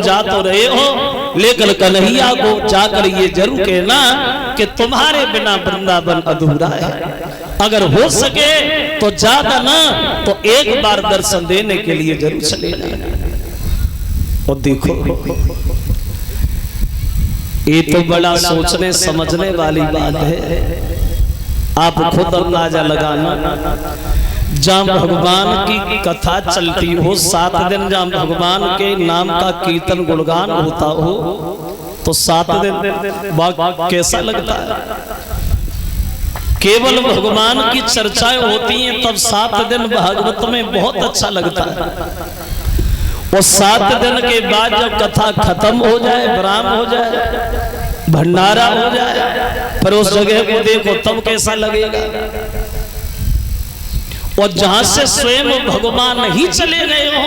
जा तो रहे हो, लेकिन कन्हैया को जाकर ये जरूर कहना कि तुम्हारे बिना वृंदावन अधूरा है। अगर हो सके तो ज्यादा ना तो एक बार दर्शन देने के लिए जरूर चले जाना। और देखो ये तो बड़ा सोचने समझने वाली बात है। आप खुद अंदाजा लगाना, जहाँ भगवान की कथा चलती हो 7 दिन, जहाँ भगवान के नाम का कीर्तन गुणगान होता हो तो 7 दिन कैसा लगता है। केवल भगवान की चर्चाएं होती हैं तब 7 दिन भागवत में बहुत अच्छा लगता है। और 7 दिन के बाद जब कथा खत्म हो जाए, विराम हो जाए, भंडारा हो जाए, फिर उस जगह को देखो तब कैसा लगेगा। और जहां से स्वयं भगवान ही चले गए हो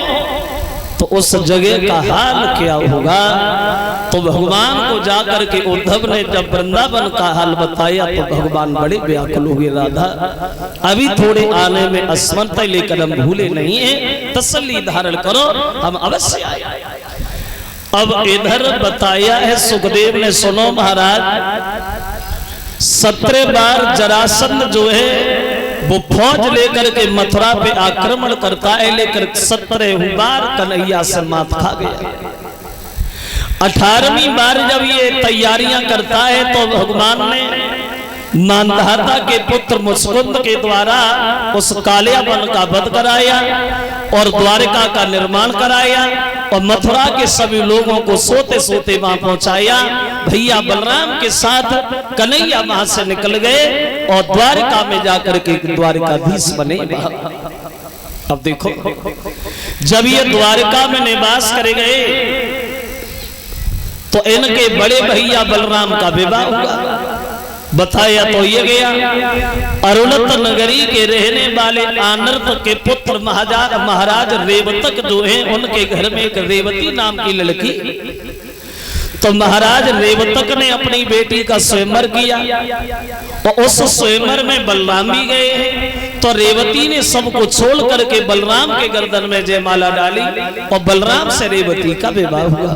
तो उस जगह का हाल क्या होगा। तो भगवान को जाकर के उद्धव ने जब वृंदावन का हाल बताया तो भगवान बड़े व्याकुल हुए। राधा अभी थोड़े आने में अस्मर्थ, लेकर हम भूले नहीं है, तसल्ली धारण करो, हम अवश्य आए। अब इधर बताया है सुखदेव ने, सुनो महाराज, 17 बार जरासंध जो है वो फौज लेकर के मथुरा पे आक्रमण करता है, लेकर 17 बार कन्हैया से मात खा गया। 18वीं बार जब ये तैयारियां करता है तो भगवान ने मानधाता के पुत्र मुस्कुंद के द्वारा उस कालियापन का वध कराया और द्वारिका का निर्माण कराया और मथुरा के सभी लोगों को सोते सोते वहां पहुंचाया। भैया बलराम के साथ कन्हैया वहां से निकल गए और द्वारिका में जाकर के द्वारिकाधीश बने। अब देखो जब ये द्वारिका में निवास करे गए तो इनके बड़े भैया बलराम का विवाह हुआ। बताया तो ये गया, अरुणत नगरी के रहने वाले आनर्त के पुत्र महाराज रेवतक जो हैं उनके घर में एक रेवती नाम की लड़की। तो महाराज रेवतक ने अपनी बेटी का स्वयंवर किया और उस स्वयंवर में बलराम भी गए। तो रेवती ने सबको छोड़ करके बलराम के गर्दन में जयमाला डाली और बलराम से रेवती का विवाह हुआ।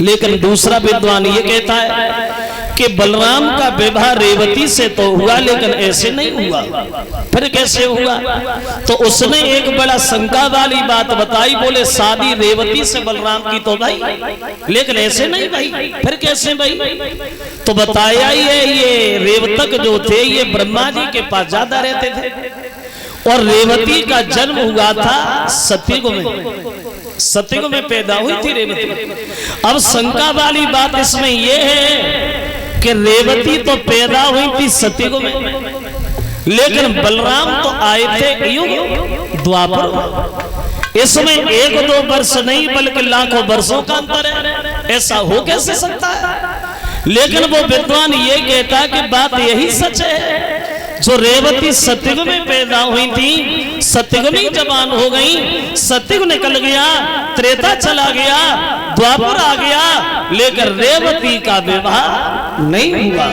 लेकिन दूसरा विद्वान ये कहता है कि बलराम का विवाह रेवती से तो हुआ, लेकिन ऐसे नहीं हुआ। फिर कैसे हुआ? तो उसने एक बड़ा शंका वाली बात बताई, बोले शादी रेवती से बलराम की तो भाई, लेकिन ऐसे नहीं भाई, फिर कैसे भाई? तो बताया ये रेवतक जो थे ये ब्रह्मा जी के पास ज्यादा रहते थे और रेवती का जन्म हुआ था सतयुग में। सतयुग में पैदा हुई थी रेवती। अब शंका वाली बात इसमें यह है कि रेवती तो पैदा हुई थी सतयुग में, लेकिन बलराम तो आए थे युग द्वापर। इसमें 1-2 वर्ष नहीं बल्कि लाखों वर्षों का अंतर है। ऐसा हो कैसे सकता है? लेकिन वो विद्वान ये कहता कि बात यही सच है, जो रेवती सतयुग में पैदा हुई थी, सतयुग में जवान हो गई, सतयुग निकल गया, त्रेता चला गया, द्वापर आ गया, लेकिन रेवती का विवाह नहीं हुआ।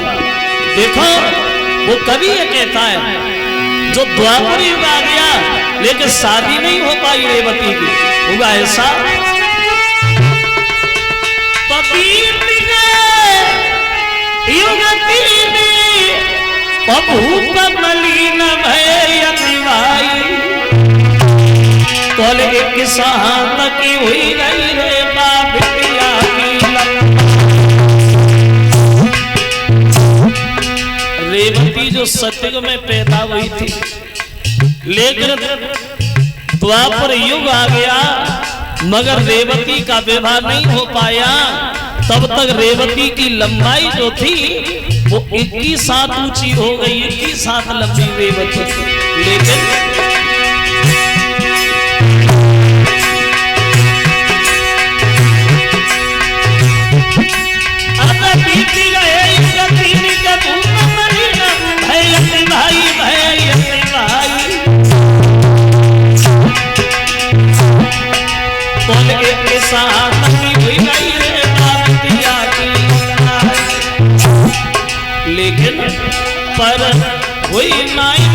देखो वो कभी ये कहता है जो द्वापर युग आ गया लेकिन शादी नहीं हो पाई रेवती की, हुआ ऐसा। भूप मलिन भयति भाई तोल एक साहत की हुई गई रे बाबिया की। रेवती जो सतयुग में पैदा हुई थी, लेकिन द्वापर युग आ गया मगर रेवती का विवाह नहीं हो पाया। तब तक रेवती की लंबाई जो थी वो 21 हाथ ऊंची हो गई, 21 हाथ लंबी रेवती। लेकिन लेकिन पर हुई नाई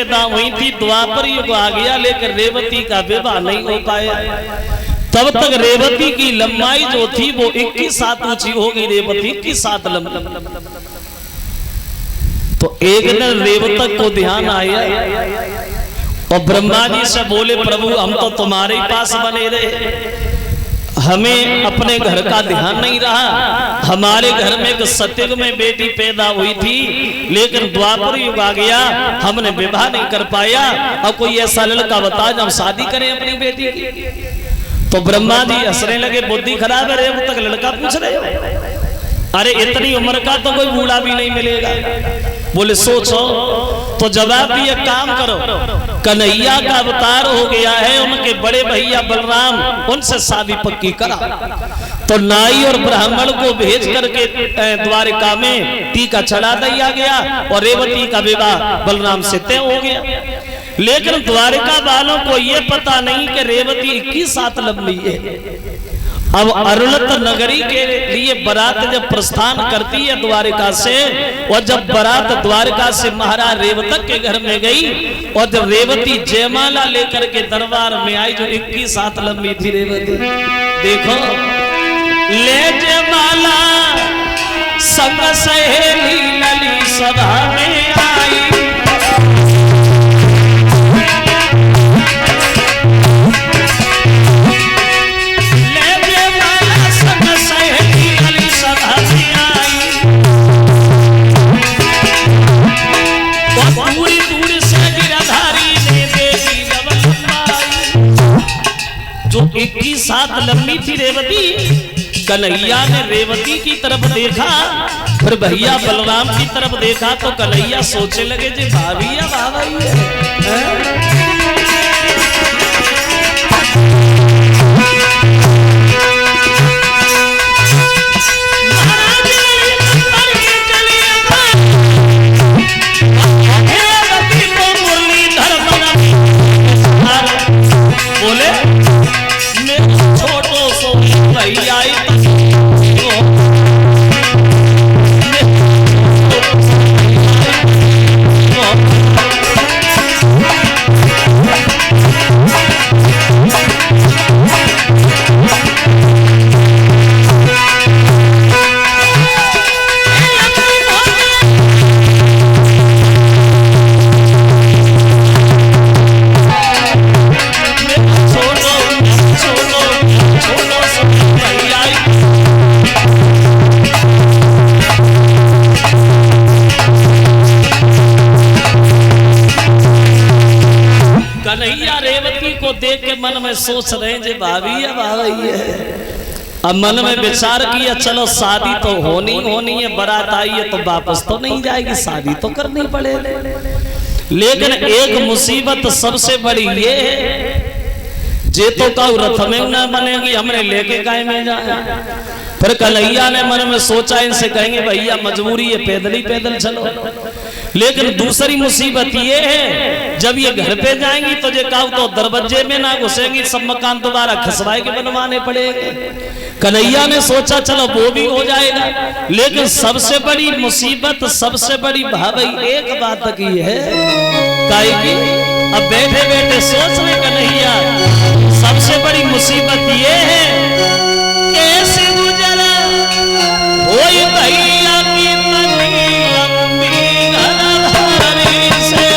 पैदा हुई थी, द्वापर युग आ गया लेकिन रेवती का विवाह नहीं हो पाया। तब तक रेवती की लंबाई जो थी वो 21 हाथ ऊंची हो गई, रेवती 21 हाथ लंबी। तो एक दिन रेवतक को ध्यान आया और ब्रह्मा जी से बोले, प्रभु हम तो तुम्हारे पास बने रहे, हमें अपने घर का ध्यान नहीं रहा। हमारे घर में एक सतयुग में बेटी पैदा हुई थी लेकिन द्वापर युग आ गया, हमने विवाह नहीं कर पाया। अब कोई ऐसा लड़का बता जब शादी करें अपनी बेटी की। तो ब्रह्मा जी हंसने लगे, बुद्धि खराब है, अब तक लड़का पूछ रहे हो? अरे इतनी उम्र का तो कोई बूढ़ा भी नहीं मिलेगा। बोले सोचो। तो जवाब दिया, काम करो, कन्हैया का अवतार हो गया है, उनके बड़े भैया बलराम, उनसे शादी पक्की करा। तो नाई और ब्राह्मण को भेज करके द्वारिका में टीका चढ़ा दिया गया और रेवती का विवाह बलराम से तय हो गया। लेकिन द्वारिका वालों को यह पता नहीं कि रेवती 21 हाथ लंबी है। अब अरुणत नगरी के लिए बारात जब प्रस्थान करती है द्वारिका से, और जब बारात द्वारिका से महाराज रेवतक के घर में गई और जब रेवती जयमाला लेकर के दरबार में आई, जो 21 हाथ लंबी थी रेवती, देखो ले जयमाला संग सहेली लली सभा में आई। जो 21 हाथ लंबी थी रेवती, कन्हैया ने रेवती की तरफ देखा, फिर भैया बलराम की तरफ देखा तो कन्हैया सोचने लगे, जी भाभी या भाभी है? कन्हैया रेवती को देख के मन में सोच रहे हैं, जी भाभी है भाभी है। अब मन में विचार किया, चलो शादी तो होनी है, बारात आई है तो वापस तो नहीं जाएगी, शादी तो करनी पड़ेगी। लेकिन एक मुसीबत सबसे बड़ी ये है, जे तो कहूँ रथ में न बनेगी, हमने लेके गाय में जाए। फिर कन्हैया ने मन में सोचा, इनसे कहेंगे भैया मजबूरी है, पैदल ही पैदल चलो। लेकिन दूसरी मुसीबत ये है, जब ये घर पे जाएंगी तो ये कहूँ तो दरवाजे में ना घुसेंगी, सब मकान दोबारा खसवाए के बनवाने पड़ेंगे। कन्हैया ने सोचा चलो वो भी हो जाएगा। लेकिन सबसे बड़ी मुसीबत, सबसे बड़ी भाभी एक बात की है, काहे की अब बैठे बैठे सोच रहे कन्हैया, सबसे बड़ी मुसीबत ये है, कैसे गुजरा होई भैया की तनी लंबी घरधारी से,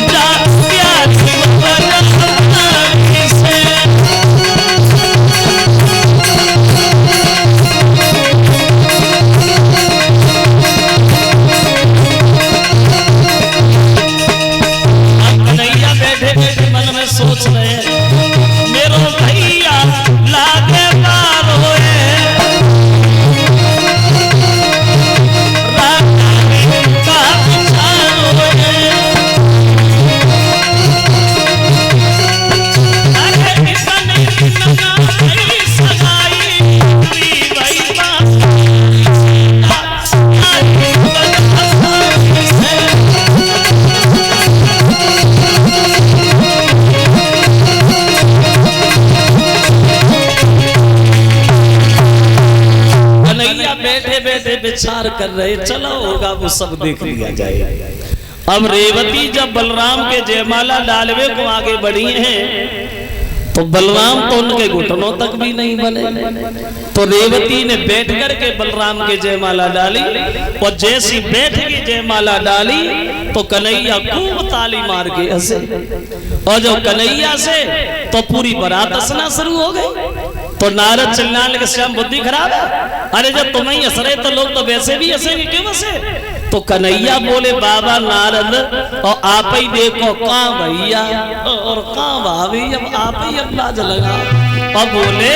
जा प्यार की वजह से। अब कन्हैया बैठे बैठे मन में सोच रहे हैं, मेरो भैया लागे पार होए, बैठे बैठे विचार कर रहे, चलो होगा वो सब देख लिया जाए। अब रेवती जब बलराम के जयमाला डालवे को आगे बढ़ी हैं तो बलराम तो उनके घुटनों तक भी नहीं बने। तो रेवती ने बैठ कर के बलराम के जयमाला डाली और जैसी बैठ के जयमाला डाली तो कन्हैया खूब ताली मार के हंसे और जो कन्हैया से तो पूरी बारात हंसना शुरू हो गई। तो नारद चिल्लाने लगे श्याम बुद्धि खराब है, अरे जब तुम ही हंस रहे तो लोग तो वैसे भी हंसेंगे, क्यों हंसे? तो कन्हैया बोले बाबा नारद और आप ही देखो कहाँ भैया और कहाँ भाभी, अब आप ही अंदाज लगा। और बोले